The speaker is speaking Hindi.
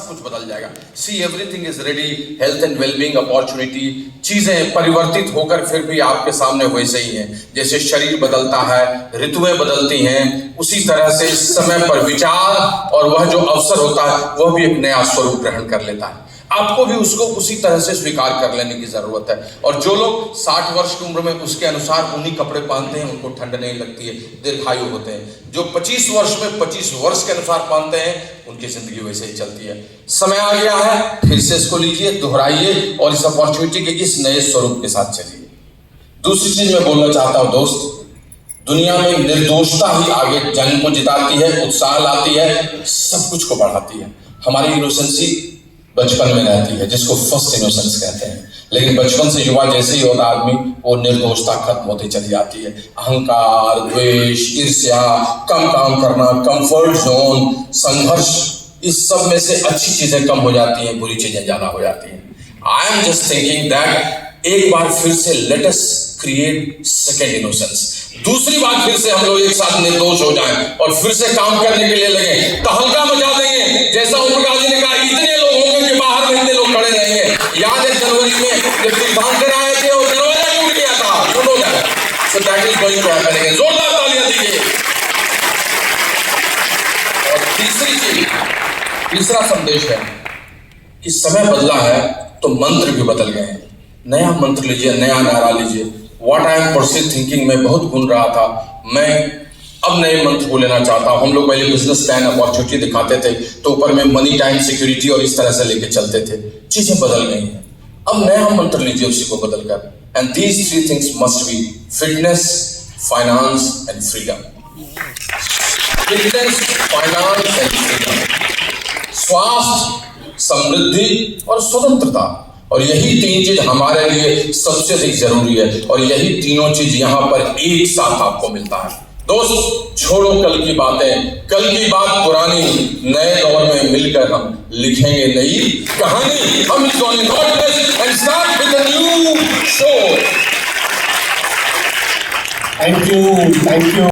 सब कुछ बदल जाएगा। See everything is ready, health and wellbeing, opportunity, चीजें परिवर्तित होकर फिर भी आपके सामने वैसे ही हैं। जैसे शरीर बदलता है, ऋतुएं बदलती हैं, उसी तरह से समय पर विचार और वह जो अवसर होता है वह भी एक नया स्वरूप ग्रहण कर लेता है। आपको भी उसको उसी तरह से स्वीकार कर लेने की जरूरत है। और जो लोग 60 वर्ष की उम्र में उसके अनुसार ऊनी कपड़े पहनते हैं उनको ठंड नहीं लगती है, दीर्घायु होते हैं। जो 25 वर्ष में 25 वर्ष के अनुसार पहनते हैं उनकी जिंदगी वैसे ही चलती है। समय आ गया है, फिर से इसको लीजिए, दोहराइए और इस अपॉर्चुनिटी के इस नए स्वरूप के साथ चलिए। दूसरी चीज मैं बोलना चाहता हूं दोस्त, दुनिया में निर्दोषता ही आगे जंग को जिताती है, उत्साह लाती है, सब कुछ को बढ़ाती है। हमारी इनोसेंसी बचपन में रहती है, जिसको फर्स्ट इनोसेंस कहते हैं। लेकिन बचपन से युवा जैसे ही होता आदमी, वो निर्दोषता खत्म होती चली जाती है। अहंकार, द्वेष, ईर्ष्या, कम काम करना, कंफर्ट जोन, संघर्ष, इस सब में से अच्छी चीजें कम हो जाती हैं, बुरी चीजें ज्यादा हो जाती हैं। I am just thinking that एक बार फिर से let us create second innocence. दूसरी बार फिर से हम लोग एक साथ निर्दोष हो जाएं और फिर से काम करने के लिए लगे, तहलका मचा देंगे। जैसा ओम प्रकाश जी ने कहा, इतने लोग होंगे कि बाहर में इतने लोग खड़े रहेंगे। याद है जनवरी में जब तीर्थंकर आए थे और दरवाजा टूट गया था, सुनो जाए। So that is going to happen. जोरदार तालियां दीजिए। और तीसरी चीज, तीसरा संदेश है कि समय बदला है तो मंत्र भी बदल गए हैं। नया मंत्र लीजिए, नया नारा लीजिए। What I am perceived thinking में बहुत गुण रहा था, मैं अब नए मंत्र को लेना चाहता हूं। हम लोग पहले बिजनेस प्लान अपॉर्चुनिटी दिखाते थे तो ऊपर में मनी, टाइम, सिक्योरिटी और इस तरह से लेके चलते थे। चीजें बदल गई हैं, अब नया मंत्र लीजिए उसी को बदलकर। And these three things must be fitness, finance and freedom. Fitness, finance and freedom, स्वास्थ्य, समृद्धि और स्वतंत्रता। और यही तीन चीज हमारे लिए सबसे अधिक जरूरी है। और यही तीनों चीज यहां पर एक साथ आपको मिलता है। दोस्त, छोड़ो कल की बातें, कल की बात पुरानी, नए दौर में मिलकर हम लिखेंगे नई कहानी। हम God bless and start with a new show. Thank you.